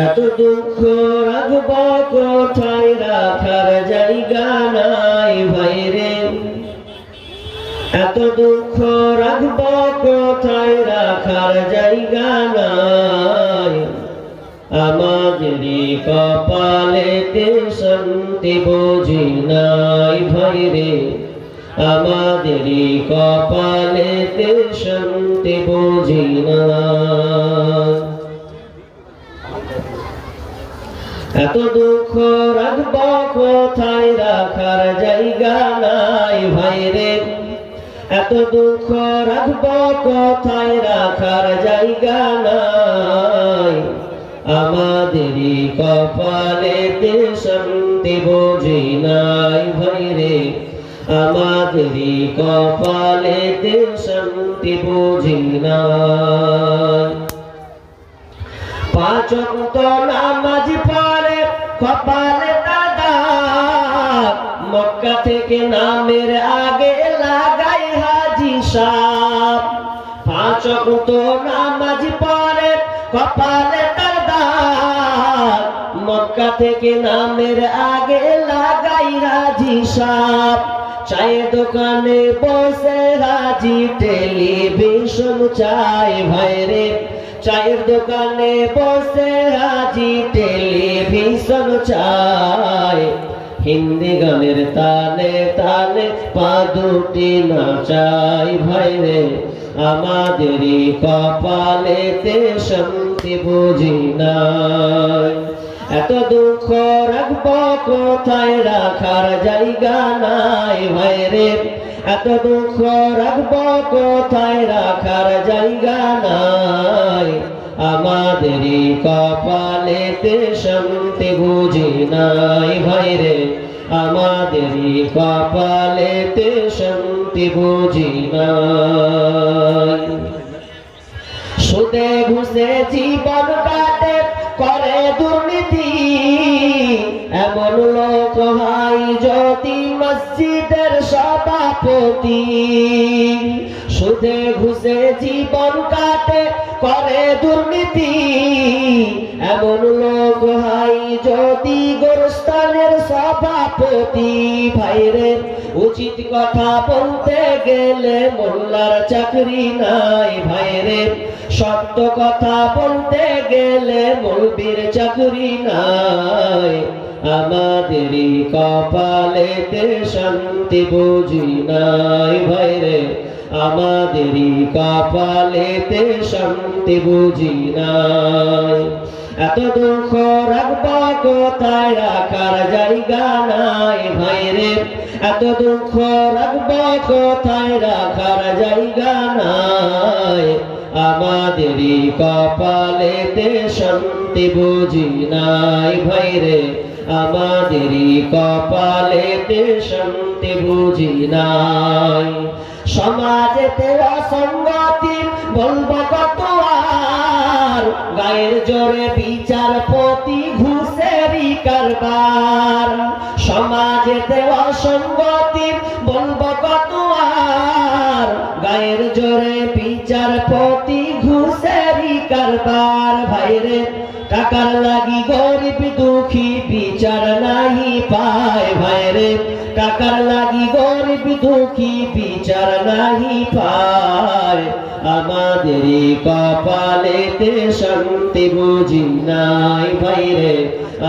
এত দুঃখ রাখব কোথায়, রাখার জায়গা নাই ভাইরে। এত দুঃখ রাখব কোথায়, রাখার জায়গা নাই। আমাদেরই কপালেতে শান্তি বুঝি নাই ভাইরে। আমাদেরই কপালেতে শান্তি বুঝি নাই। এত দুঃখ রাখব কোথায়, রাখার জায়গা নাই ভাইরে। এত দুঃখ রাখব কোথায়, রাখার জায়গা নাই। আমাদেরই কপালেতে শান্তি বুঝি নাই ভাইরে। আমাদেরই কপালেতে শান্তি বুঝি নাই। পাঁচ ওয়াক্ত নামাজ পড়ে কপালে দাগ, মক্কা থেকে নামের আগে লাগাই হাজি সাহেব। পাঁচ ওয়াক্ত নামাজ পড়ে কপালে দাগ, মক্কা থেকে নামের আগে লাগাই হাজি সাহেব। চায়ের দোকানে বসে হাজি টেলিভিশন চাই ভাইরে। চায়ের দোকানে বসে হাজি টেলিভিশন চাই। হিন্দি গানের তালে তালে পা দুটি নাচাই ভাইরে। আমাদেরই কপালেতে শান্তি বুঝি নাই। এত দুঃখ রাখব কোথায়, রাখার জায়গা নাই ভাইরে। এত দুঃখ রাখব কোথায়, রাখার জায়গা নাই। আমাদেরই কপালেতে শান্তি বুঝি নাই ভাইরে। আমাদেরই কপালেতে শান্তি বুঝি নাই। সুদে ঘুষে জীবন কাটে করে দুর্নীতি, এমন লোক হয় যদি মসজিদের সভাপতি। সুদে ঘুষে জীবন কাটে করে দুর্নীতি, এমন লোক হয় যদি গোরস্থানের সভাপতি। ভাইরে উচিত কথা বলতে গেলে মোল্লার চাকরি নাই ভাইরে। সত্য কথা বলতে গেলে মৌলবীর চাকরি নাই। আমাদেরই কপালেতে শান্তি বুঝি নাই ভাইরে। আমাদেরই কপালেতে শান্তি বুঝি নাই। এত দুঃখ রাখব কোথায়, রাখার জায়গা নাই ভাইরে। এত দুঃখ রাখব কোথায়, রাখার জায়গা নাই। আমাদেরই কপালেতে শান্তি বুঝি নাই ভাইরে। আমাদেরই কপালেতে শান্তি বুঝি নাই। সমাজেতে অসঙ্গতি বলবো কত আর, গায়ের জোরে বিচারপতি ঘুষেরই কারবার। সমাজেতে অসঙ্গতি বলবো কত আর, গায়ের জোরে বিচারপতি ঘুষেরই কারবার। ভাইরে টাকার লাগি গরিব দুঃখী বিচার নাহি পায় ভাইরে। টাকার লাগি গরিব দুঃখী বিচার নাহি পায়। আমাদেরই কপালেতে শান্তি বুঝি নাই ভাইরে।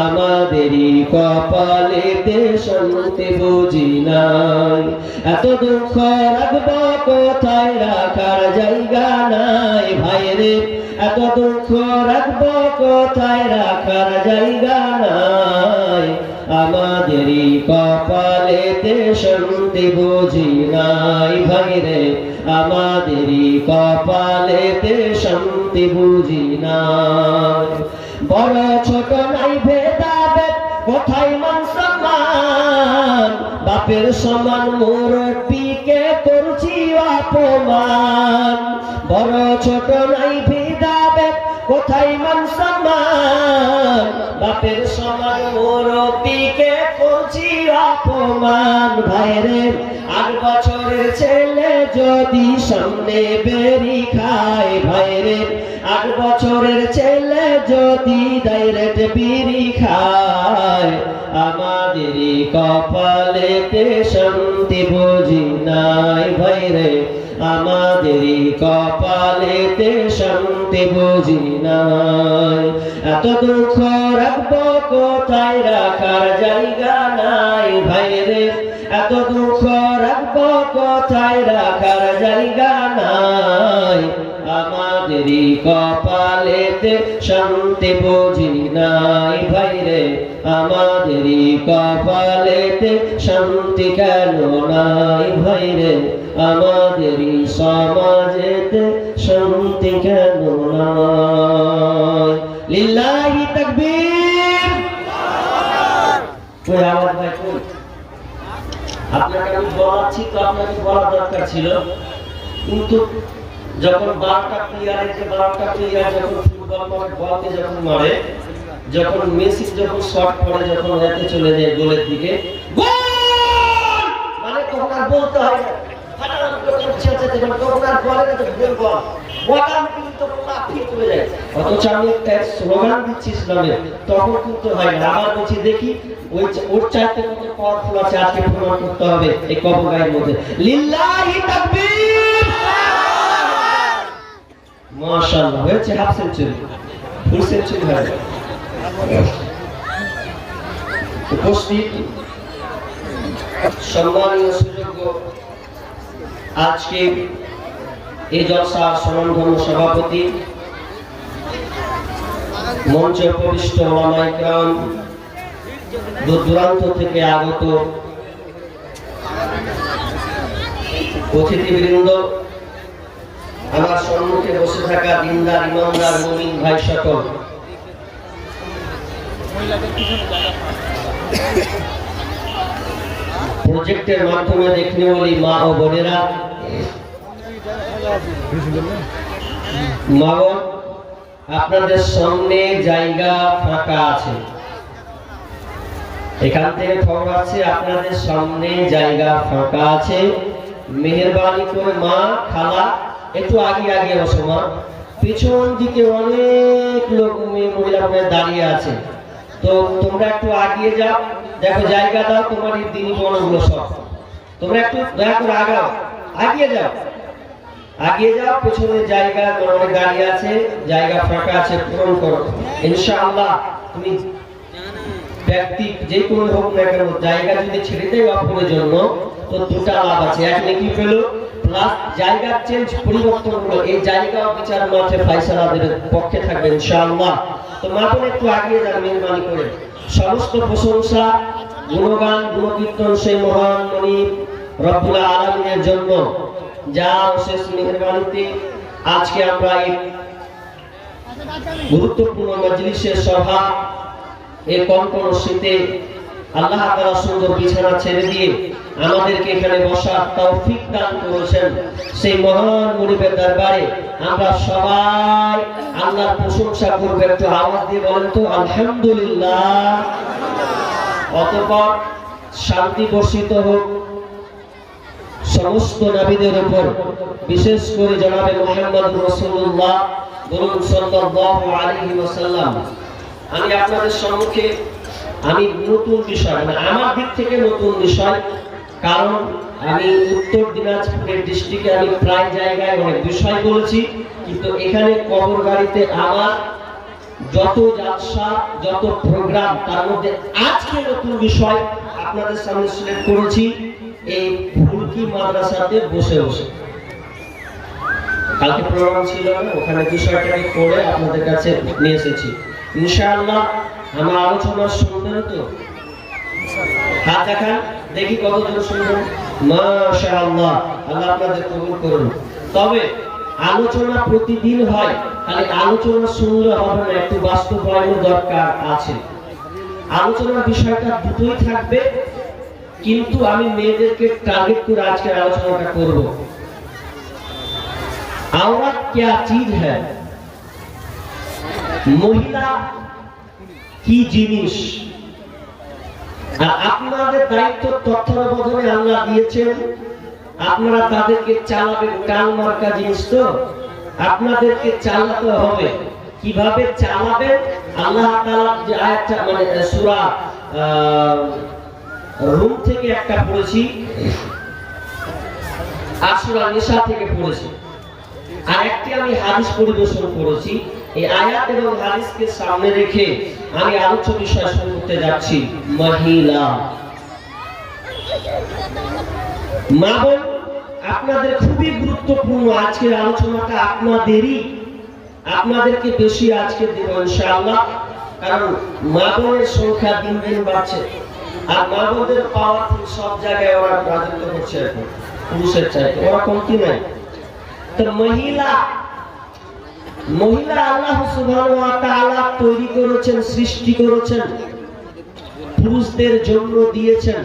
আমাদেরই কপালেতে শান্তি বুঝি নাই। এত দুঃখ রাখব কোথায়, রাখার জায়গা নাই ভাইরে। এত দুঃখ রাখব কোথায়, রাখার জায়গা নাই। আমাদেরই কপালেতে শান্তি বুঝি নাই ভাইরে। আমাদেরই কপালেতে শান্তি বুঝি নাই। বড় ছোট নাই ভেদাভেদ, কোথায় মান সম্মান। বাপের সমান মুরব্বিকে করছি অপমান। বড় ছোট নাই ভেদাভেদ, কোথায় মান সম্মান। বাপের সমান মুরব্বিকে করছি অপমান। ভাইরে 8 বছরের ছেলে যদি সামনে বেরি খায়, ভাইরে 8 বছরের ছেলে যদি ডাইরেক্ট বিড়ি খায়, আমাদেরই কপালেতে শান্তি বুঝি নাই। ভাইরে আমাদেরই কপালেতে শান্তি বুঝি নাই। এত দুঃখ রাখবো কোথায়, রাখার জায়গা নাই। ভাইরে এত দুঃখ রাখবো কোথায়, রাখার জায়গা নাই। আমাদেরই কপালেতে শান্তি বুঝি নাই। ভাইরে আমাদেরই কপালেতে শান্তি কেন নাই। ভাইরে আমাদেরই সমাজেতে শান্তি কেন নাই। লিল্লাহি তাকবীর। কই আওয়াজ ভাই কই? আপনাকে আমি বলাচ্ছি তো আপনাকে বলা দরকার ছিল, কিন্তু যখন 12টা প্লেয়ারের যে 12টা প্লেয়ার যখন ফুটবল মাঠে বলকে যখন মারে, যখন মেসি যখন শট পড়ে, যখন এতে চলে যায় গোলের দিকে, গোল মানে তখন আর বলতে হয় না, ফাটাফাটি করে চেঁচাতে হবে, তখন আর বলে না তো গোল গোল, বলা কিন্তু না ঠিক চলে যায়। অথচ আমি একটা স্লোগান দিচ্ছি ইসলামের, তখন কিন্তু হয় না। আবার বলছি দেখি ওর চাইতে কত পাওয়ারফুল আছে, আজকে প্রমাণ করতে হবে এই কবগায়ের মধ্যে। লিল্লাহি তাকবীর। মাশাআল্লাহ, হয়েছে হাফ সেঞ্চুরি, ফুল সেঞ্চুরি হয়। উপস্থিত সম্মানীয় সুযোগ্য আজকে এই জলসার স্বনামধন্য সভাপতি, মঞ্চে উপবিষ্ট ওলামায়ে কেরাম, দূর দূরান্ত থেকে আগত অতিথিবৃন্দ, আমার সম্মুখে বসে থাকা দিনদার ইমানদার মুমিন ভাই সকল, প্রজেক্টের মাধ্যমে দেখতে বলি মা ও বোনেরা, মা বোন, আপনাদের সামনে জায়গা ফাঁকা আছে। এখান থেকে খবর আছে আপনাদের সামনে জায়গা ফাঁকা আছে। মেহেরবানি করে মা, খালা একটু আগে আগে বসো মা। পিছন দিকে অনেক লোক মহিলা দাঁড়িয়ে আছে, তো তোমরা একটু আগিয়ে যাও, দেখো জায়গা দাও তোমার এই দিনী বোনগুলো সব, তোমরা একটু দয়া করে আগাও, আগিয়ে যাও, আগিয়ে যাও। পিছনে জায়গা অনেক দাঁড়িয়ে আছে, জায়গা ফাঁকা আছে, পূরণ করো ইনশাআল্লাহ। তুমি ব্যক্তি যে কোনো হোক না কেন, জায়গা যদি ছেড়ে দেয় অপরের জন্য, তো দুটা লাভ আছে। এক নেকি পেলো, প্লাস জায়গা চেঞ্জ পরিবর্তন হলো, এই জায়গা বিচার মাঠে ফায়সালাদের পক্ষে থাকবে ইনশাআল্লাহ। তো মা বোন একটু আগিয়ে যান মেহরবানি করে। সমস্ত প্রশংসা, গুণগান, গুণকীর্তন সেই মহান মনিব রব্বুল আলামিনের জন্য, যার শেষ মেহরবানিতে আজকে আমরা এই গুরুত্বপূর্ণ মজলিসের সভা, এই কনকন শীতে আল্লাহ তাআলা সুন্দর বিছানা ছেড়ে দিয়ে আমাদেরকে এখানে বসার তৌফিক দান করেছেন। সেই মহান মুনিবের দরবারে আমরা সবাই আল্লাহর প্রশংসা করব। একটু আওয়াজ দিয়ে বলেন তো আলহামদুলিল্লাহ। অতঃপর শান্তি বর্ষিত হোক সমস্ত নবীদের উপর, বিশেষ করে জনাবে মুহাম্মদ রাসূলুল্লাহ বলুন সাল্লাল্লাহু আলাইহি ওয়াসাল্লাম। আমি আপনাদের সম্মুখে আমি নতুন বিষয়, মানে আমার দিক থেকে নতুন বিষয়, কারণ আমি উত্তর দিনাজপুরের ডিস্ট্রিক্টে আমি প্রায় জায়গায় অনেক বিষয় বলেছি, কিন্তু এখানে কবরবাড়িতে আমার যত জালসা, যত প্রোগ্রাম, তার মধ্যে আজকে নতুন বিষয় আপনাদের সামনে সিলেক্ট করেছি এই ফুলকি মাদ্রাসাতে বসে বসে। কালকে প্রোগ্রাম ছিল না, ওখানে বিষয়টাকে করে আপনাদের কাছে নিয়ে এসেছি। ইনশাআল্লাহ আমার আলোচনা শুনবেন তো? হাত দেখান দেখি কতজন শুনবেন। মাশাআল্লাহ, আল্লাহ আপনাদের কবুল করুন। তবে আলোচনা প্রতিদিন হয়, খালি আলোচনা শুনলে হবে না, একটু বাস্তবায়নের দরকার আছে। আলোচনার বিষয়টা দুটোই থাকবে, কিন্তু আমি মেয়েদেরকে টার্গেট করে আজকে আলোচনাটা করব। औरत क्या चीज है? महिला কি জিনিস। আর আপনাদের দায়িত্ব তত্ত্বাবধানে আল্লাহ দিয়েছেন, আপনারা তাদেরকে চালাবেন। কাল মার্কা জিনিস তো আপনাদেরকে চালাতে হবে। কিভাবে চালাবেন? আল্লাহ তাআলা যে আয়াতটা মানে সূরা রুম থেকে একটা পড়েছি, আর সূরা নিসা থেকে পড়েছি, আর একটি আমি হাদিস পরিবেশন করেছি। এই আয়াত এবং হাদিসকে সামনে রেখে আমি আলোচ্য বিষয় শুরু করতে যাচ্ছি। মহিলা। মা বোন, আপনাদের খুবই গুরুত্বপূর্ণ আজকের আলোচনাটা। আপনাদেরকে বেশি আজকে দেব ইনশাআল্লাহ, কারণ মা বোনের সংখ্যা দিন দিন বাড়ছে, আর মা বোনদের পাওয়ারফুল সব জায়গায় ওরা রাজত্ব করছে এখন, পুরুষের চাইতে ওরা কমতি নাই। তো মহিলা আল্লাহ সুবহানাহু ওয়া তাআলা তৈরি করেছেন, সৃষ্টি করেছেন, পুরুষদের জন্য দিয়েছেন।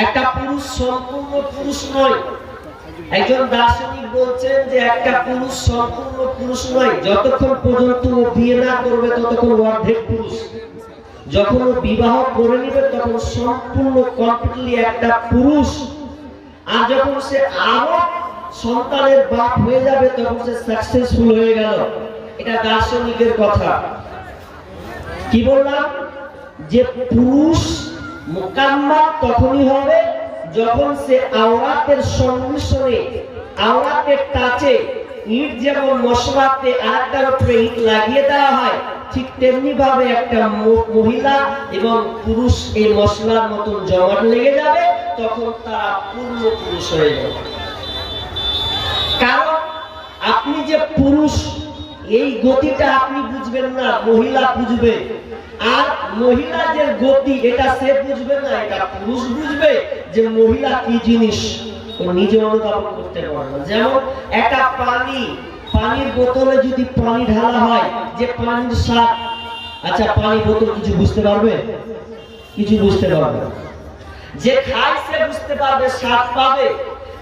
একটা পুরুষ সম্পূর্ণ পুরুষ নয়। একজন দার্শনিক বলছেন যে একটা পুরুষ সম্পূর্ণ পুরুষ নয়, যতক্ষণ পর্যন্ত ও বিয়ে না করবে ততক্ষণ অর্ধেক পুরুষ। যখন ও বিবাহ করে নিবে তখন সম্পূর্ণ কমপ্লিটলি একটা পুরুষ। আর যখন সে আরো সন্তানের বাপ হয়ে যাবে তখন সে সাকসেসফুল হয়ে গেল। এটা দার্শনিকের কথা। কি বললাম? যে পুরুষ মুকাম্মাল তখনই হবে যখন সে আওরাতের সংমিশ্রণে, আওরাতের টাচে, ইট যেমন মশলাতে আরেকটার উপরে ইট লাগিয়ে দেওয়া হয়, ঠিক তেমনি ভাবে একটা মহিলা এবং পুরুষ এই মশলার মতন জমাট লেগে যাবে, তখন তারা পূর্ণ পুরুষ হয়ে যাবে। কারণ আপনি যে পুরুষ, এই গতিটা আপনি বুঝবেন না, মহিলা বুঝবে। আর মহিলা যে গতি, এটা সে বুঝবে না, এটা পুরুষ বুঝবে যে মহিলা কি জিনিস, ও নিজে অনুধাবন করতে পারে না। যেমন একটা পানির বোতলে যদি পানি ঢালা হয়, যে পানির স্বাদ, আচ্ছা পানি বোতল কিছু বুঝতে পারবে? কিছু বুঝতে পারবে না। যে খায় সে বুঝতে পারবে, স্বাদ পাবে।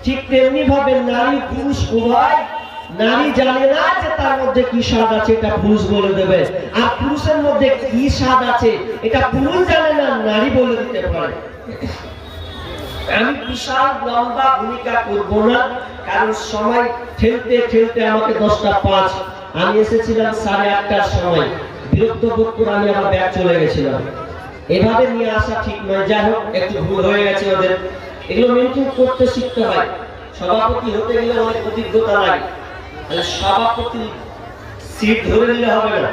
ঠিক তেমনি ভাবে নারী পুরুষ উভয়, নারী জানে না যে তার মধ্যে কি স্বাদ আছে, এটা পুরুষ বলে দেবে। আর পুরুষের মধ্যে কি স্বাদ আছে এটা পুরুষ জানে না, নারী বলে দিতে পারে। আমি বিশাল লম্বা ভূমিকা করব না, কারণ সময় ঠেলতে ঠেলতে আমাকে 10:05, আমি এসেছিলাম 8:30টার সময়। বিরক্ত বোধ করে আমি আমার ব্যাগ চলে গেছিলাম। এভাবে নিয়ে আসা ঠিক নয়। যাই হোক, একটু ভুল হয়ে গেছে ওদের। এগুলো মেনটেন করতে শিখতে হয়। সভাপতি হতে গেলে অনেক অভিজ্ঞতা লাগে। সভাপতি সিট ধরে নিলে হবে না,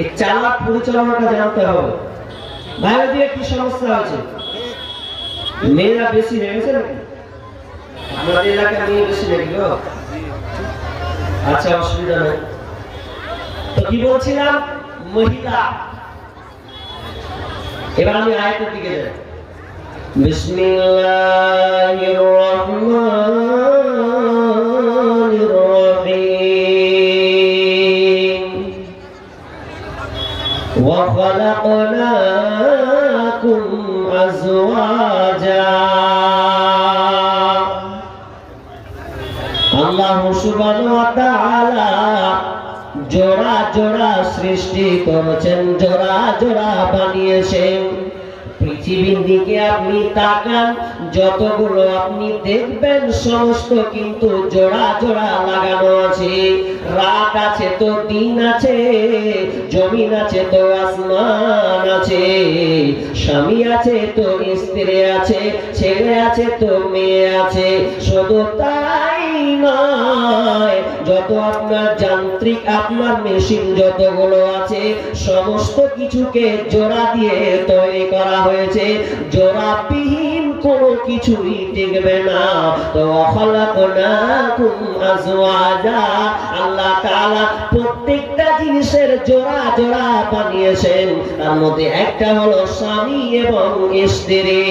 এই চালাক পরিচালনাটা জানতে হবে। বাইরে দিয়ে কি সমস্যা আছে? মেয়েরা বেশি হয়ে গেছে নাকি? আমাদের এলাকায় মেয়ে বেশি নাকি গো? আচ্ছা, অসুবিধা নেই। তো কি বলছিলাম? মহিলা। এবার আমি আয়াতের দিকে যাই। বিসমিল্লাহির রহমানির রহিম। ওয়া খালাকনাকুম আজওয়াজা। আল্লাহ সুবহানাহু ওয়া তাআলা জোড়া জোড়া সৃষ্টি করেছেন, জোড়া জোড়া বানিয়েছেন। পৃথিবীর দিকে আপনি তাকান, যতগুলো আপনি দেখবেন সমস্ত কিন্তু জোড়া জোড়া লাগানো আছে। রাত আছে তো দিন আছে, জমিন আছে তো আসমান আছে, স্বামী আছে তো স্ত্রী আছে, ছেলে আছে তো মেয়ে আছে। শুধু তাই নয়, যত আপনার যান্ত্রিক, আপনার মেশিন যতগুলো আছে, সমস্ত কিছুকে জোড়া দিয়ে তৈরি করা হয়েছে। জোড়াবিহীন কোনো কিছুই টিকবে না। তো খালাকনাকুম আজওয়াজা, আল্লাহ তাআলা প্রত্যেকটা জিনিসের জোড়া জোড়া বানিয়েছেন। তার মধ্যে একটা হলো স্বামী এবং স্ত্রী।